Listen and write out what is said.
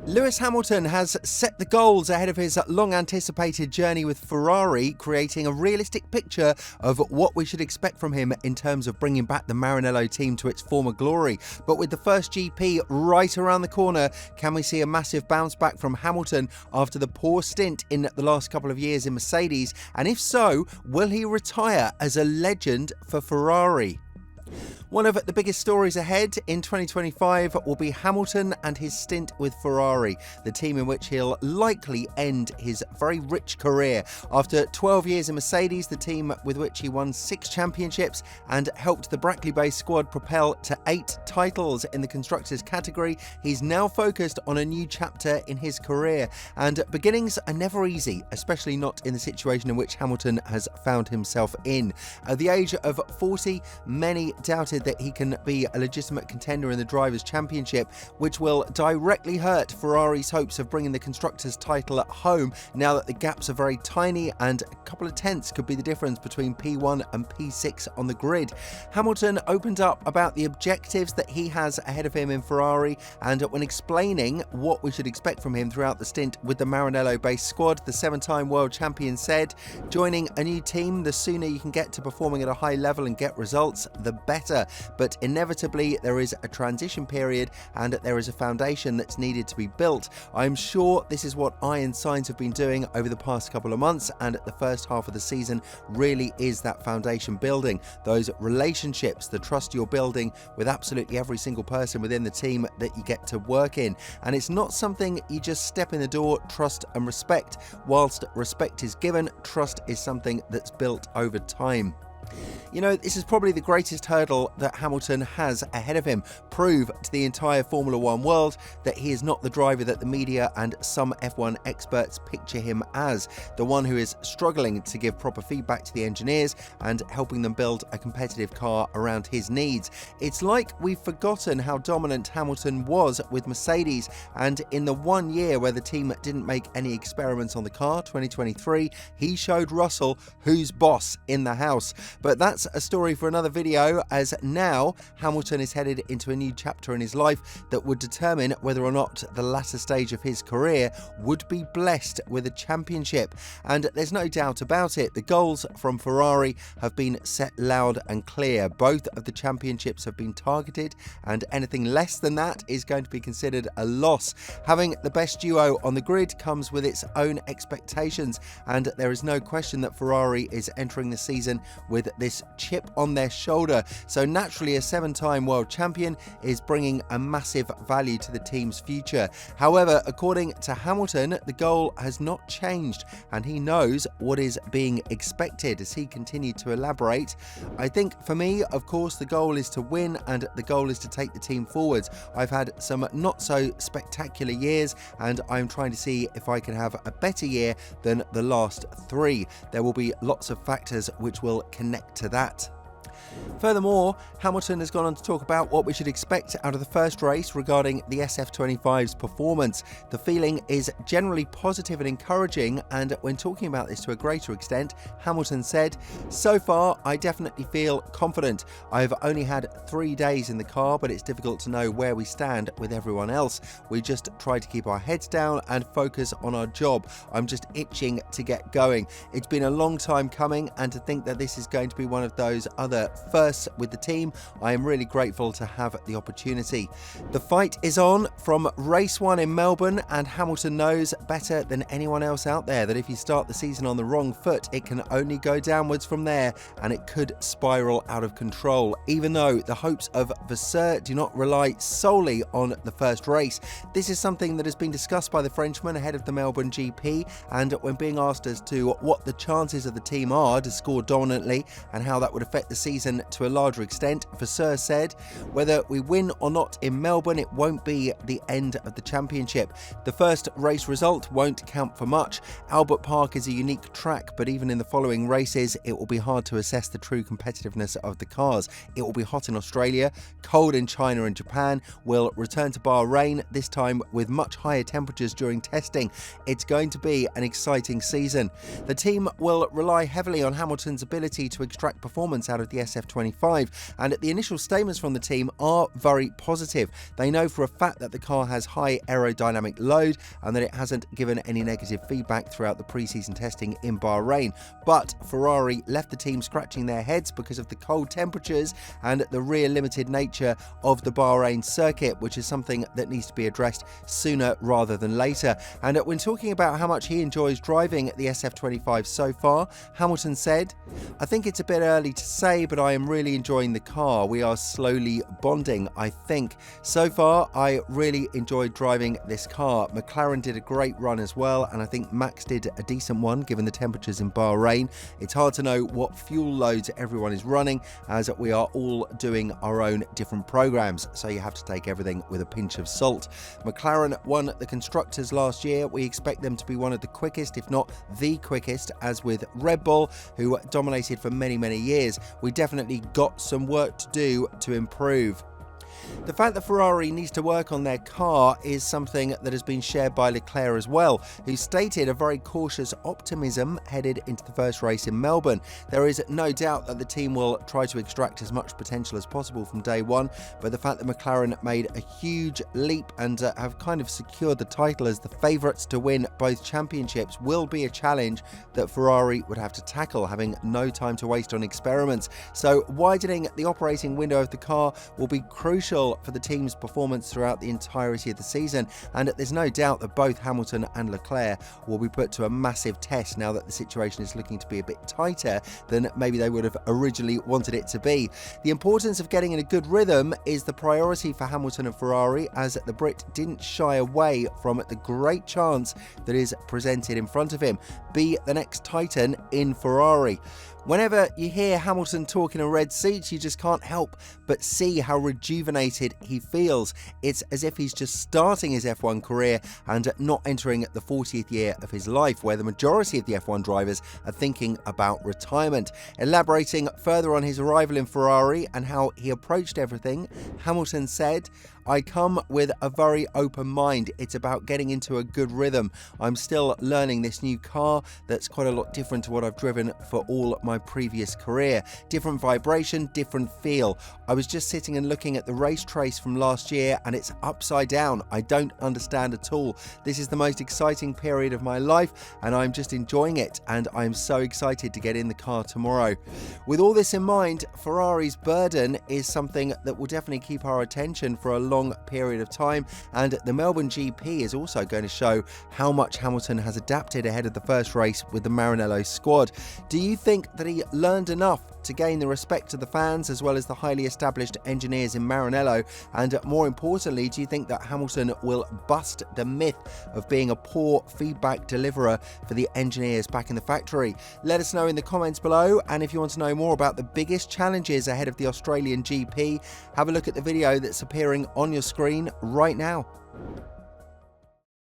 Lewis Hamilton has set the goals ahead of his long-anticipated journey with Ferrari, creating a realistic picture of what we should expect from him in terms of bringing back the Maranello team to its former glory. But with the first GP right around the corner, can we see a massive bounce back from Hamilton after the poor stint in the last couple of years in Mercedes? And if so, will he retire as a legend for Ferrari? One of the biggest stories ahead in 2025 will be Hamilton and his stint with Ferrari, the team in which he'll likely end his very rich career. After 12 years in Mercedes, the team with which he won 6 championships and helped the Brackley-based squad propel to 8 titles in the constructors category, he's now focused on a new chapter in his career. And beginnings are never easy, especially not in the situation in which Hamilton has found himself in. At the age of 40, many doubted that he can be a legitimate contender in the Drivers' Championship, which will directly hurt Ferrari's hopes of bringing the Constructors' title at home now that the gaps are very tiny and a couple of tenths could be the difference between P1 and P6 on the grid. Hamilton opened up about the objectives that he has ahead of him in Ferrari, and when explaining what we should expect from him throughout the stint with the Maranello-based squad, the 7-time world champion said, "Joining a new team, the sooner you can get to performing at a high level and get results, the better. But inevitably there is a transition period and there is a foundation that's needed to be built. I'm sure this is what I and Sainz have been doing over the past couple of months, and the first half of the season really is that foundation building, those relationships, the trust you're building with absolutely every single person within the team that you get to work in. And it's not something you just step in the door, trust and respect. Whilst respect is given, trust is something that's built over time." You know, this is probably the greatest hurdle that Hamilton has ahead of him. Prove to the entire Formula One world that he is not the driver that the media and some F1 experts picture him as, the one who is struggling to give proper feedback to the engineers and helping them build a competitive car around his needs. It's like we've forgotten how dominant Hamilton was with Mercedes, and in the 1 year where the team didn't make any experiments on the car, 2023, he showed Russell who's boss in the house. But that's a story for another video, as now Hamilton is headed into a new chapter in his life that would determine whether or not the latter stage of his career would be blessed with a championship. And there's no doubt about it, the goals from Ferrari have been set loud and clear. Both of the championships have been targeted, and anything less than that is going to be considered a loss. Having the best duo on the grid comes with its own expectations, and there is no question that Ferrari is entering the season with this chip on their shoulder. So naturally, a 7-time world champion is bringing a massive value to the team's future. However, according to Hamilton, the goal has not changed, and he knows what is being expected. As he continued to elaborate, "I think for me, of course, the goal is to win, and the goal is to take the team forwards. I've had some not so spectacular years, and I'm trying to see if I can have a better year than the last 3. There will be lots of factors which will connect to that." Furthermore, Hamilton has gone on to talk about what we should expect out of the first race regarding the SF25's performance. The feeling is generally positive and encouraging, and when talking about this to a greater extent, Hamilton said, "So far, I definitely feel confident. I've only had 3 days in the car, but it's difficult to know where we stand with everyone else. We just try to keep our heads down and focus on our job. I'm just itching to get going. It's been a long time coming, and to think that this is going to be one of those other firsts with the team, I am really grateful to have the opportunity." The fight is on from race 1 in Melbourne, and Hamilton knows better than anyone else out there that if you start the season on the wrong foot, it can only go downwards from there, and it could spiral out of control. Even though the hopes of Vasseur do not rely solely on the first race, this is something that has been discussed by the Frenchman ahead of the Melbourne GP, and when being asked as to what the chances of the team are to score dominantly and how that would affect the season to a larger extent, Vasseur said, "Whether we win or not in Melbourne, it won't be the end of the championship. The first race result won't count for much. Albert Park is a unique track, but even in the following races, it will be hard to assess the true competitiveness of the cars. It will be hot in Australia, cold in China and Japan. We'll return to Bahrain, this time with much higher temperatures during testing. It's going to be an exciting season." The team will rely heavily on Hamilton's ability to extract performance out of the SF25, and the initial statements from the team are very positive. They know for a fact that the car has high aerodynamic load and that it hasn't given any negative feedback throughout the pre-season testing in Bahrain. But Ferrari left the team scratching their heads because of the cold temperatures and the rear limited nature of the Bahrain circuit, which is something that needs to be addressed sooner rather than later. And when talking about how much he enjoys driving the SF25 so far, Hamilton said, "I think it's a bit early to say, but I am really enjoying the car. We are slowly bonding, I think. So far, I really enjoyed driving this car. McLaren did a great run as well, and I think Max did a decent one given the temperatures in Bahrain. It's hard to know what fuel loads everyone is running, as we are all doing our own different programs, so you have to take everything with a pinch of salt. McLaren won the Constructors last year. We expect them to be one of the quickest, if not the quickest, as with Red Bull, who dominated for many, many years. We definitely got some work to do to improve." The fact that Ferrari needs to work on their car is something that has been shared by Leclerc as well, who stated a very cautious optimism headed into the first race in Melbourne. There is no doubt that the team will try to extract as much potential as possible from day one, but the fact that McLaren made a huge leap and have kind of secured the title as the favourites to win both championships will be a challenge that Ferrari would have to tackle, having no time to waste on experiments. So widening the operating window of the car will be crucial for the team's performance throughout the entirety of the season, and there's no doubt that both Hamilton and Leclerc will be put to a massive test now that the situation is looking to be a bit tighter than maybe they would have originally wanted it to be. The importance of getting in a good rhythm is the priority for Hamilton and Ferrari, as the Brit didn't shy away from the great chance that is presented in front of him. Be the next Titan in Ferrari. Whenever you hear Hamilton talk in a red seat, you just can't help but see how rejuvenated he feels. It's as if he's just starting his F1 career and not entering the 40th year of his life, where the majority of the F1 drivers are thinking about retirement. Elaborating further on his arrival in Ferrari and how he approached everything, Hamilton said, "I come with a very open mind. It's about getting into a good rhythm. I'm still learning this new car that's quite a lot different to what I've driven for all my previous career. Different vibration, different feel. I was just sitting and looking at the race trace from last year and it's upside down. I don't understand at all. This is the most exciting period of my life and I'm just enjoying it, and I'm so excited to get in the car tomorrow." With all this in mind, Ferrari's burden is something that will definitely keep our attention for a long period of time, and the Melbourne GP is also going to show how much Hamilton has adapted ahead of the first race with the Maranello squad. Do you think that he learned enough to gain the respect of the fans as well as the highly established engineers in Maranello? And more importantly, do you think that Hamilton will bust the myth of being a poor feedback deliverer for the engineers back in the factory? Let us know in the comments below, and if you want to know more about the biggest challenges ahead of the Australian GP, have a look at the video that's appearing on your screen right now.